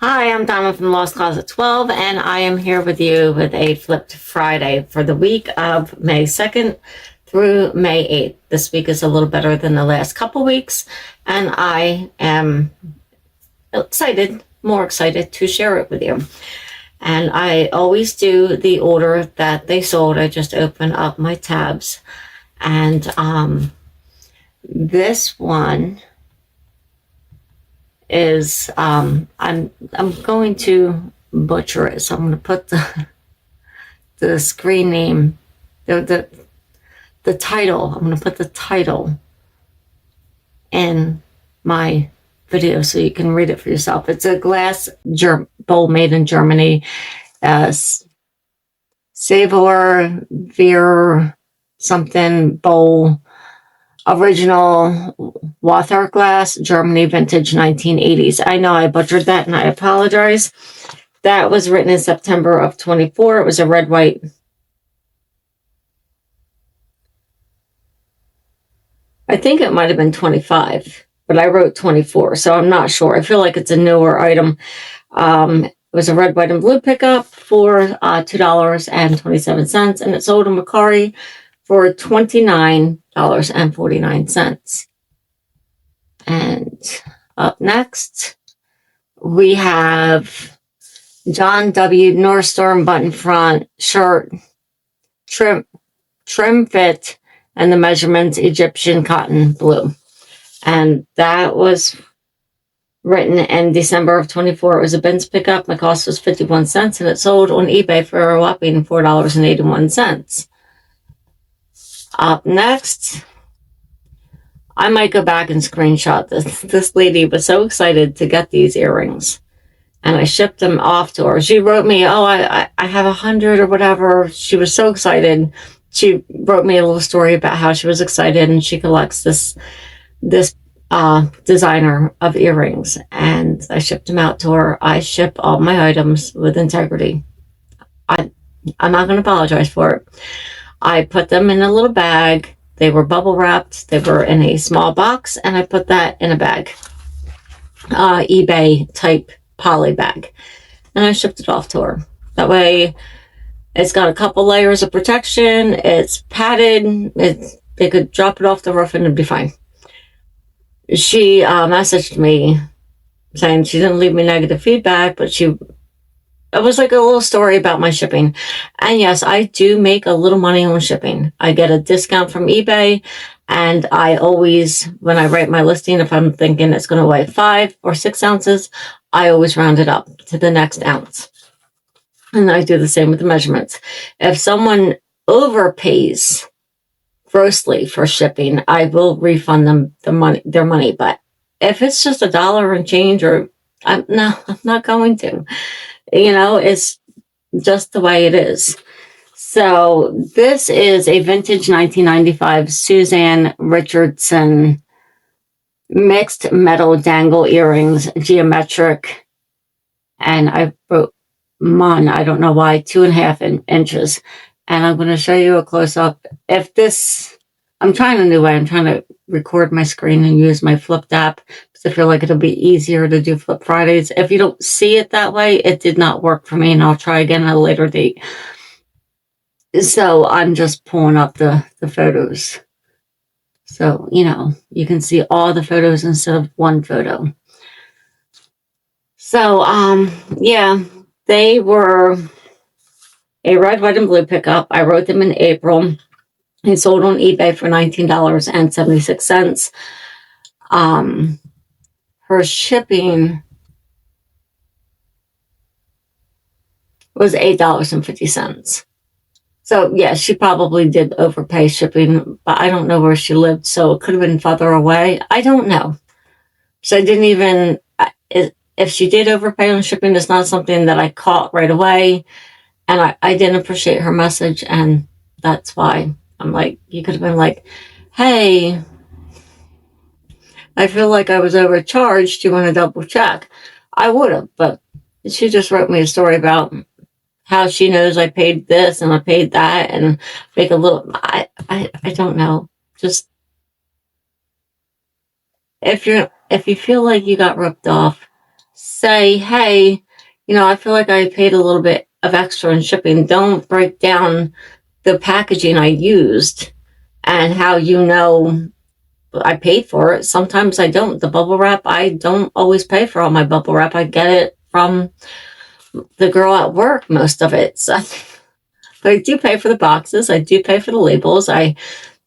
Hi, I'm Donna from Lost Closet 12, and I am here with you with a Flipped Friday for the week of May 2nd through May 8th. This week is a little better than the last couple weeks, and I am more excited to share it with you. And I always do the order that they sold. I just open up my tabs, and this one is I'm going to butcher it, so I'm going to put the screen name, the title. I'm going to put the title in my video so you can read it for yourself. It's a glass bowl made in Germany. Savor Veer something bowl. Original Wather glass, Germany, vintage 1980s. I know I butchered that and I apologize. That was written in September of 24. It was a red, white. I think it might have been 25, but I wrote 24, so I'm not sure. I feel like it's a newer item. It was a red, white, and blue pickup for $2.27, and it sold in Mercari for $29.49. And up next, we have John W. Northstorm button front shirt, trim fit, and the measurements Egyptian cotton blue. And that was written in December of 24. It was a bins pickup. My cost was 51 cents, and it sold on eBay for a whopping $4.81. Up next, I might go back and screenshot this. This lady was so excited to get these earrings, and I shipped them off to her. She wrote me, oh, I have 100 or whatever. She was so excited. She wrote me a little story about how she was excited, and she collects this designer of earrings, and I shipped them out to her. I ship all my items with integrity. I'm not going to apologize for it. I put them in a little bag. They were bubble wrapped. They were in a small box, and I put that in a bag, eBay type poly bag, and I shipped it off to her. That way, it's got a couple layers of protection. It's padded. They could drop it off the roof and it'd be fine. She messaged me saying she didn't leave me negative feedback, but it was like a little story about my shipping. And yes, I do make a little money on shipping. I get a discount from eBay, and I always, when I write my listing, if I'm thinking it's going to weigh 5 or 6 ounces, I always round it up to the next ounce. And I do the same with the measurements. If someone overpays grossly for shipping, I will refund them their money. But if it's just $1 and change, I'm not going to. It's just the way it is. So this is a vintage 1995 Suzanne Richardson mixed metal dangle earrings, geometric. And I wrote I don't know why, 2.5 inches. And I'm going to show you a close-up. I'm trying a new way. I'm trying to record my screen and use my flipped app because I feel like it'll be easier to do Flip Fridays. If you don't see it that way, it did not work for me, and I'll try again at a later date. So I'm just pulling up the photos. So, you can see all the photos instead of one photo. So, yeah, they were a red, white, and blue pickup. I wrote them in April. They sold on eBay for $19.76. Her shipping was $8.50. So, yeah, she probably did overpay shipping, but I don't know where she lived, so it could have been further away. I don't know. So I didn't even, if she did overpay on shipping, it's not something that I caught right away. And I didn't appreciate her message, and that's why I'm like, you could have been like, hey, I feel like I was overcharged. Do you want to double check? I would have, but she just wrote me a story about how she knows I paid this and I paid that, and make a little, I don't know. Just, if you feel like you got ripped off, say, hey, I feel like I paid a little bit of extra in shipping. Don't break down the packaging I used and how I paid for it. Sometimes I don't. The bubble wrap, I don't always pay for all my bubble wrap. I get it from the girl at work, most of it. So, but I do pay for the boxes. I do pay for the labels. I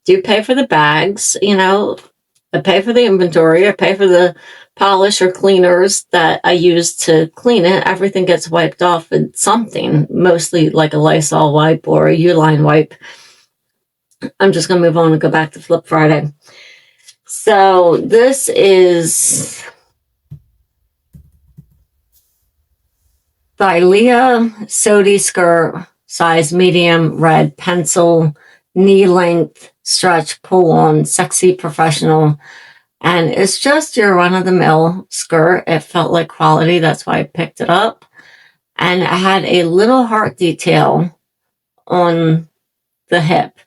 do pay for the bags. I pay for the inventory. I pay for the polish or cleaners that I use to clean it. Everything gets wiped off with something, mostly like a Lysol wipe or a Uline wipe. I'm just going to move on and go back to Flip Friday. So this is by Leah Sodi skirt, size medium, red, pencil, knee length, stretch, pull on, sexy, professional. And it's just your run-of-the-mill skirt. It felt like quality. That's why I picked it up. And it had a little heart detail on the hip.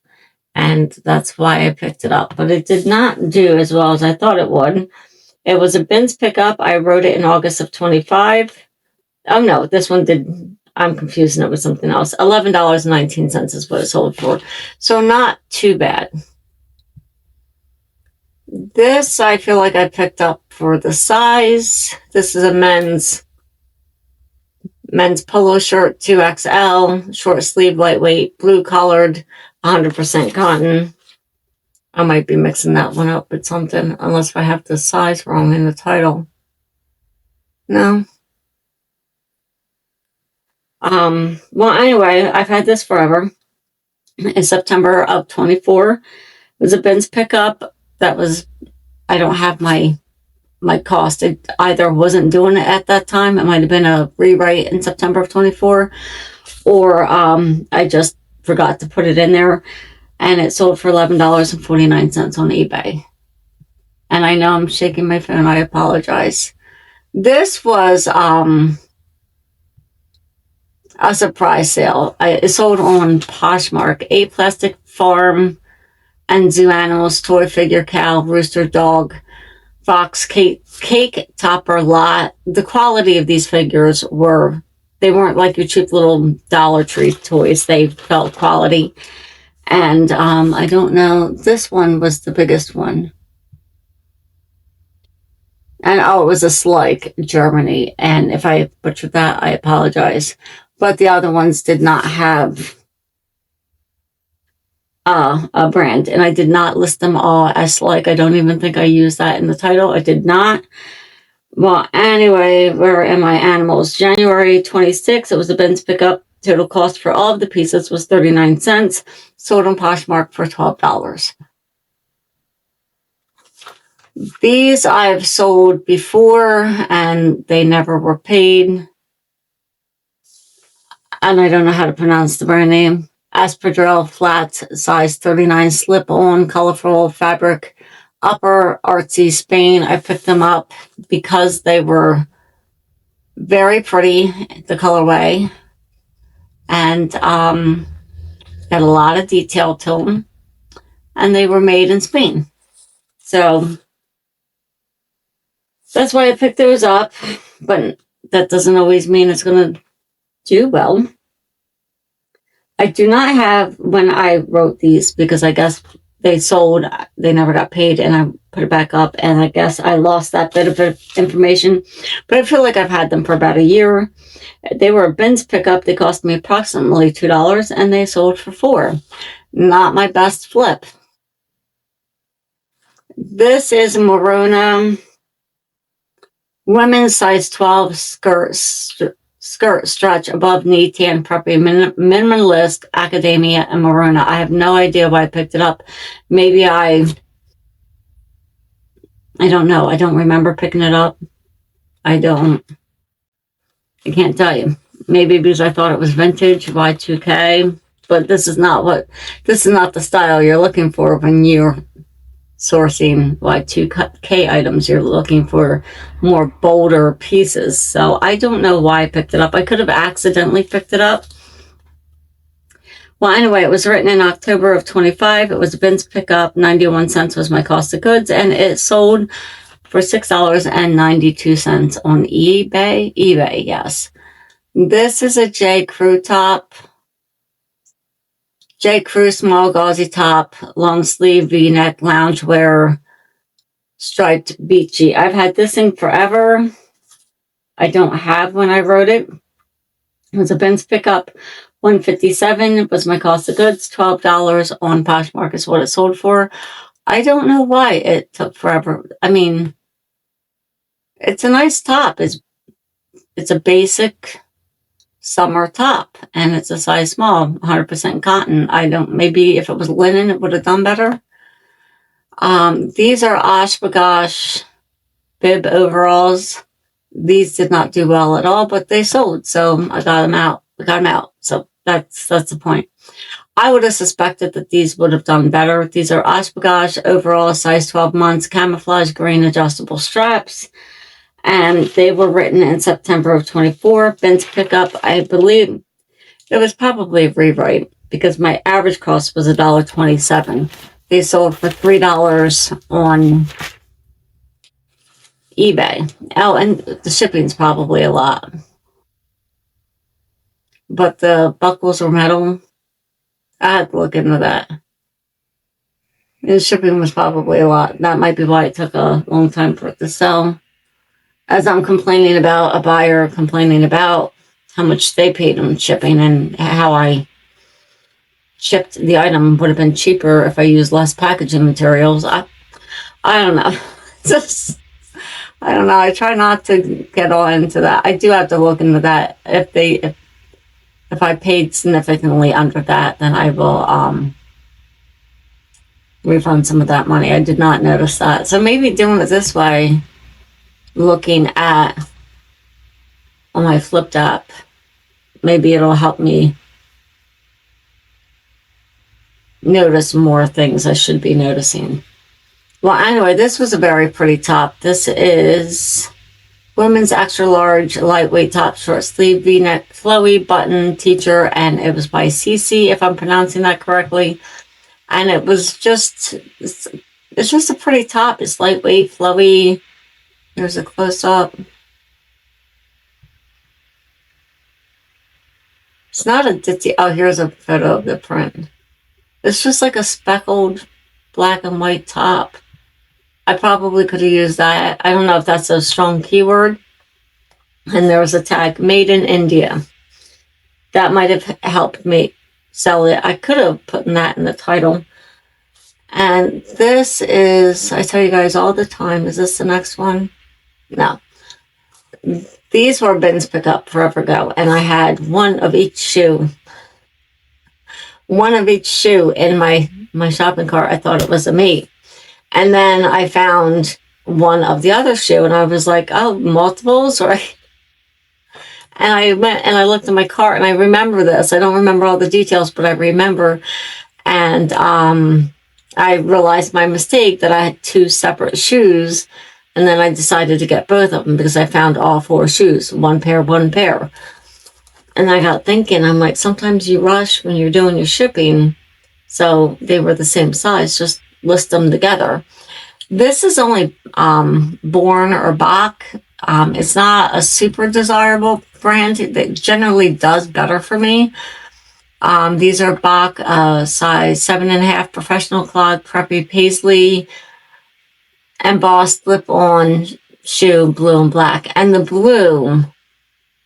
And that's why I picked it up. But it did not do as well as I thought it would. It was a bins pickup. I wrote it in August of 25. Oh, no, this one did. I'm confusing it with something else. $11.19 is what it sold for. So not too bad. This, I feel like I picked up for the size. This is a men's polo shirt, 2XL, short sleeve, lightweight, blue collared, 100% cotton. I might be mixing that one up with something, unless I have the size wrong in the title. No. Well, anyway, I've had this forever. In September of 24, it was a bins pickup. That was, I don't have my cost. It either wasn't doing it at that time. It might have been a rewrite in September of 24, or I just forgot to put it in there, and it sold for $11.49 on eBay. And I know I'm shaking my phone. I apologize. This was a surprise sale. It sold on Poshmark. 8 plastic farm and zoo animals, toy figure, cow, rooster, dog, fox, cake topper, lot. The quality of these figures they weren't like your cheap little Dollar Tree toys. They felt quality. And I don't know, this one was the biggest one. And it was a Slike, Germany. And if I butchered that, I apologize. But the other ones did not have a brand. And I did not list them all as Slike. I don't even think I used that in the title. I did not. Well, anyway, where are my animals? January 26th, it was a bins pickup. Total cost for all of the pieces was 39 cents. Sold on Poshmark for $12. These I've sold before, and they never were paid. And I don't know how to pronounce the brand name. Espadrille flat, size 39, slip-on, colorful fabric, upper, artsy, Spain. I picked them up because they were very pretty, the colorway, and got a lot of detail to them. And they were made in Spain. So that's why I picked those up, but that doesn't always mean it's going to do well. I do not have, when I wrote these, because I guess they sold, they never got paid, and I put it back up, and I guess I lost that bit of information, but I feel like I've had them for about a year. They were a bins pickup. They cost me approximately $2, and they sold for $4. Not my best flip. This is Morona women's size 12 skirt stretch above knee, tan, preppy, minimalist, academia, and Morona. I have no idea why I picked it up. Maybe I don't know. I don't remember picking it up. I can't tell you. Maybe because I thought it was vintage, Y2K, but this is not the style you're looking for when you're sourcing Y2K items. You're looking for more bolder pieces. So I don't know why I picked it up. I could have accidentally picked it up. Well, anyway, it was written in October of 25. It was a bins pickup. 91 cents was my cost of goods, and it sold for $6.92 on eBay. eBay, yes. This is a J. Crew top. J. Crew small gauzy top, long sleeve V-neck loungewear, striped beachy. I've had this thing forever. I don't have when I wrote it. It was a Ben's pickup. $157 was my cost of goods. $12 on Poshmark is what it sold for. I don't know why it took forever. I mean, it's a nice top. It's a basic summer top, and it's a size small, 100% cotton. Maybe if it was linen, it would have done better. These are Oshkosh bib overalls. These did not do well at all, but they sold, so I got them out. So that's the point. I would have suspected that these would have done better. These are Oshkosh overall, size 12 months, camouflage green adjustable straps. And they were written in September of 24. Ben's pickup, I believe it was probably a rewrite because my average cost was $1.27. They sold for $3 on eBay. Oh, and the shipping's probably a lot. But the buckles were metal. I had to look into that. The shipping was probably a lot. That might be why it took a long time for it to sell. As I'm complaining about a buyer complaining about how much they paid on shipping and how I shipped the item would have been cheaper if I used less packaging materials. I don't know. I don't know. I try not to get all into that. I do have to look into that. If I paid significantly under that, then I will refund some of that money. I did not notice that. So maybe doing it this way, looking at on my flipped app, maybe it'll help me notice more things I should be noticing. Well, anyway, this was a very pretty top. This is women's extra large lightweight top, short sleeve V-neck flowy button teacher, and it was by Cece, if I'm pronouncing that correctly. And it was just, it's just a pretty top. It's lightweight, flowy. There's a close-up. It's not a ditty. Oh, here's a photo of the print. It's just like a speckled black and white top. I probably could have used that. I don't know if that's a strong keyword. And there was a tag, made in India. That might have helped me sell it. I could have put that in the title. And this is, I tell you guys all the time, is this the next one? No. These were Ben's pickup forever ago, and I had one of each shoe. One of each shoe in my shopping cart. I thought it was a mate. And then I found one of the other shoe, and I was like, oh, multiples, right? And I went and I looked in my cart, and I remember this. I don't remember all the details, but I remember. And I realized my mistake that I had two separate shoes. And then I decided to get both of them because I found all four shoes, one pair. And I got thinking, I'm like, sometimes you rush when you're doing your shipping. So they were the same size, just list them together. This is only Born or Bach. It's not a super desirable brand. It generally does better for me. These are Bach size 7.5 professional clog, preppy paisley, embossed slip-on shoe, blue and black. And the blue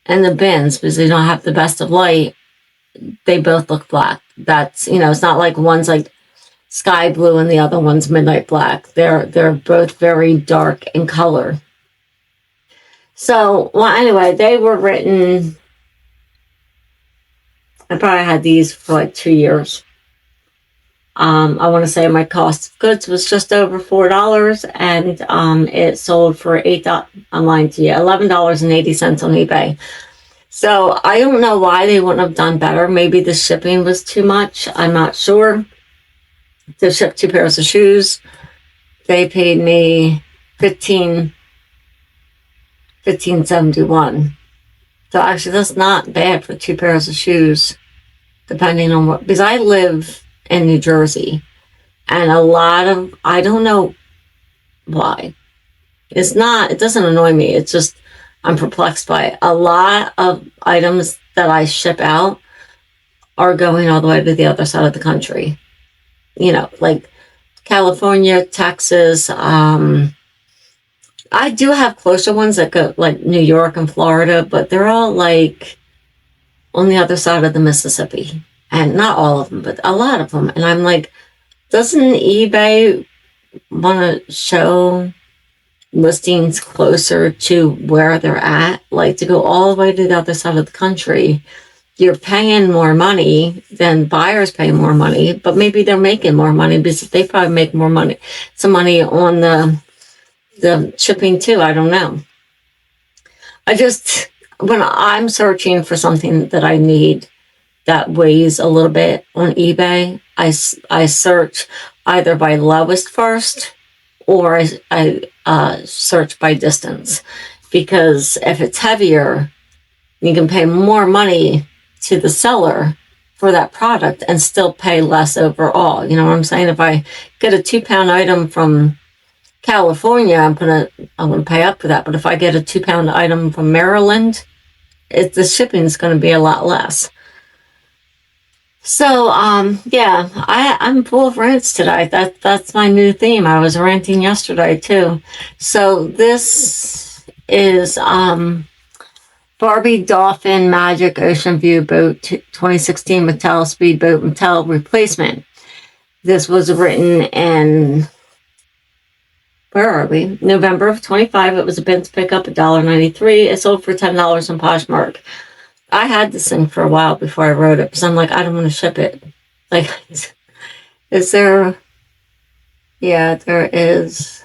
and the bins, because they don't have the best of light, they both look black. That's, it's not like one's like sky blue and the other one's midnight black. They're both very dark in color. So, well, anyway, they were written, I probably had these for like 2 years. I want to say my cost of goods was just over $4, and it sold for I'm lying to you, $11.80 on eBay. So I don't know why they wouldn't have done better. Maybe the shipping was too much. I'm not sure. To ship 2 pairs of shoes, they paid me $15.71. So actually, that's not bad for 2 pairs of shoes, depending on what. Because I live in New Jersey, and I don't know why, It doesn't annoy me. It's just, I'm perplexed by it. A lot of items that I ship out are going all the way to the other side of the country. You know, like California, Texas. I do have closer ones that go like New York and Florida, but they're all like on the other side of the Mississippi. And not all of them, but a lot of them. And I'm like, doesn't eBay want to show listings closer to where they're at? Like, to go all the way to the other side of the country, you're paying more money than buyers pay more money, but maybe they're making more money because they probably make more money, some money on the shipping too. I don't know. When I'm searching for something that I need that weighs a little bit on eBay, I search either by lowest first, or I search by distance, because if it's heavier, you can pay more money to the seller for that product and still pay less overall. You know what I'm saying? If I get a 2-pound item from California, I'm gonna pay up for that. But if I get a 2-pound item from Maryland, the shipping is going to be a lot less. So, yeah, I'm full of rants today. That's my new theme. I was ranting yesterday too. So this is Barbie Dolphin Magic Ocean View Boat 2016 Mattel Speedboat Mattel replacement. This was written in, where are we? November of 25. It was a bins pickup, $1.93. It sold for $10 on Poshmark. I had this thing for a while before I wrote it, because I'm like, I don't want to ship it. Like, is there? Yeah, there is.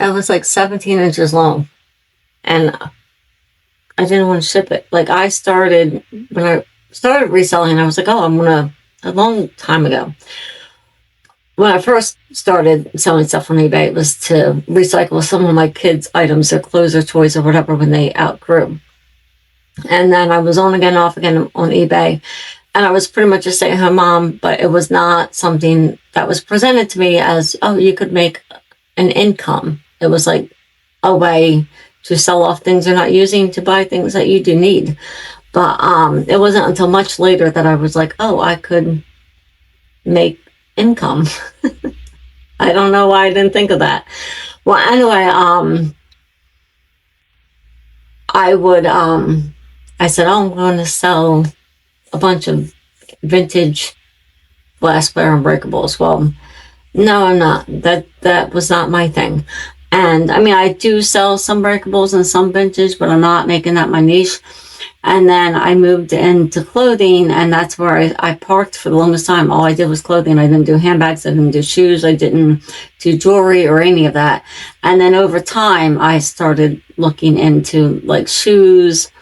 It was like 17 inches long, and I didn't want to ship it. Like, when I started reselling, I was like, oh, a long time ago. When I first started selling stuff on eBay, it was to recycle some of my kids' items, their clothes or toys or whatever, when they outgrew. And then I was on again, off again on eBay. And I was pretty much a stay-at-home mom, but it was not something that was presented to me as, oh, you could make an income. It was like a way to sell off things you're not using to buy things that you do need. But it wasn't until much later that I was like, oh, I could make income. I don't know why I didn't think of that. Well, anyway, I said, oh, I'm going to sell a bunch of vintage glassware and breakables. Well, no, I'm not. That was not my thing. And I mean, I do sell some breakables and some vintage, but I'm not making that my niche. And then I moved into clothing, and that's where I parked for the longest time. All I did was clothing. I didn't do handbags. I didn't do shoes. I didn't do jewelry or any of that. And then over time, I started looking into like shoes,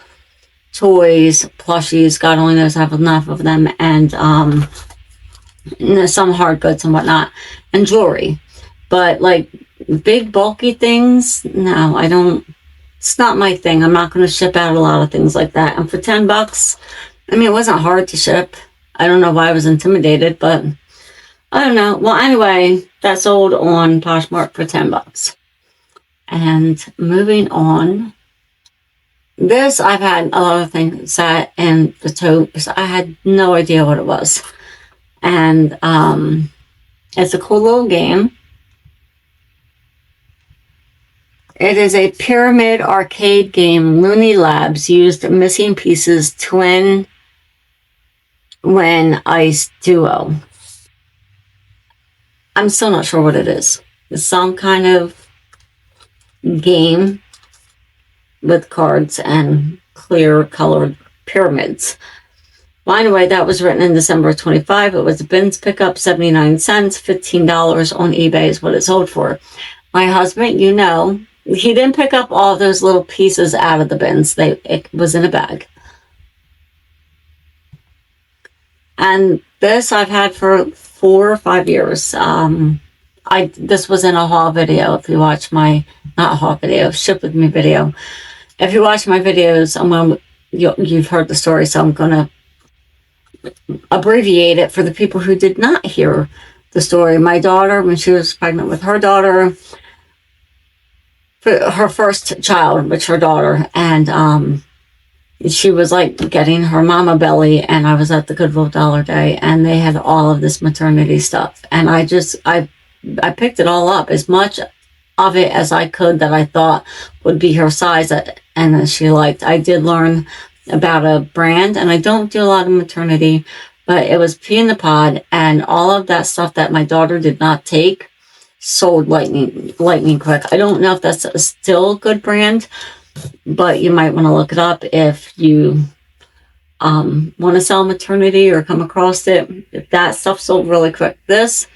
toys, plushies. God only knows I have enough of them. And some hard goods and whatnot, and jewelry. But like big bulky things, no, I don't. It's not my thing. I'm not going to ship out a lot of things like that. And for $10, I mean, it wasn't hard to ship. I don't know why I was intimidated, but I don't know. Well, anyway, that sold on Poshmark for $10. And moving on, this, I've had a lot of things sat in the tote because I had no idea what it was. And it's a cool little game. It is a pyramid arcade game. Looney Labs used missing pieces twin when ice duo. I'm still not sure what it is. It's some kind of game with cards and clear colored pyramids. Well, anyway, that was written in December of 25. It was a bins pickup, 79 cents, $15 on eBay is what it sold for. My husband, you know, he didn't pick up all those little pieces out of the bins. It was in a bag. And this I've had for 4 or 5 years. This was in a haul video. If you watch my, not haul video, ship with me video. If you watch my videos, you've heard the story, so I'm going to abbreviate it for the people who did not hear the story. My daughter, when she was pregnant with her daughter, for her first child, which her daughter, and she was like getting her mama belly, and I was at the Goodwill Dollar Day, and they had all of this maternity stuff, and I picked it all up, as much of it as I could that I thought would be her size and that she liked. I did learn about a brand, and I don't do a lot of maternity, but it was Pea in the Pod, and all of that stuff that my daughter did not take sold lightning quick. I don't know if that's still a good brand, but you might want to look it up if you want to sell maternity or come across it. If that stuff sold really quick. This,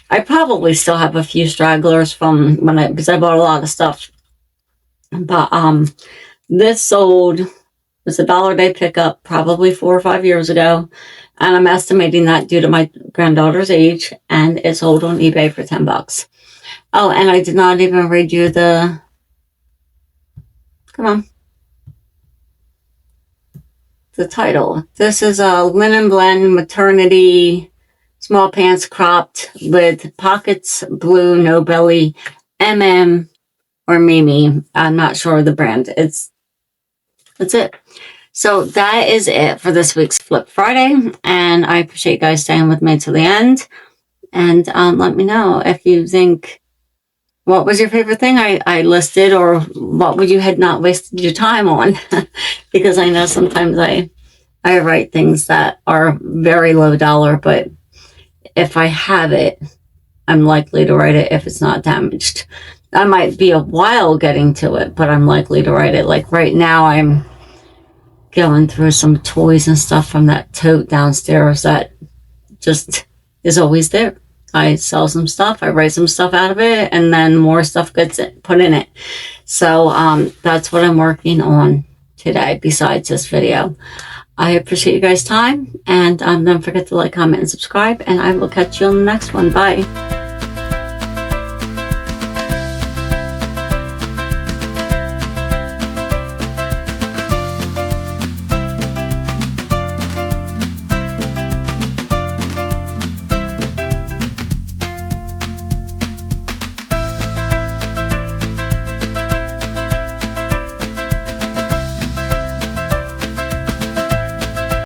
I probably still have a few stragglers from because I bought a lot of stuff, but this sold. It was a Dollar Day pickup probably 4 or 5 years ago, and I'm estimating that due to my granddaughter's age, and it sold on eBay for $10. Oh, and I did not even read you the, come on, the title. This is a linen blend maternity small pants cropped with pockets, blue, no belly, or Mimi. I'm not sure of the brand. That's it. So that is it for this week's Flip Friday, and I appreciate you guys staying with me till the end. And let me know if you think, what was your favorite thing I listed, or what would you had not wasted your time on? Because I know sometimes I write things that are very low dollar, but if I have it, I'm likely to write it if it's not damaged. I might be a while getting to it, but I'm likely to write it. Like right now, I'm going through some toys and stuff from that tote downstairs that just is always there. I sell some stuff, I write some stuff out of it, and then more stuff gets put in it. So that's what I'm working on today besides this video. I appreciate you guys' time, and don't forget to like, comment, and subscribe, and I will catch you on the next one. Bye.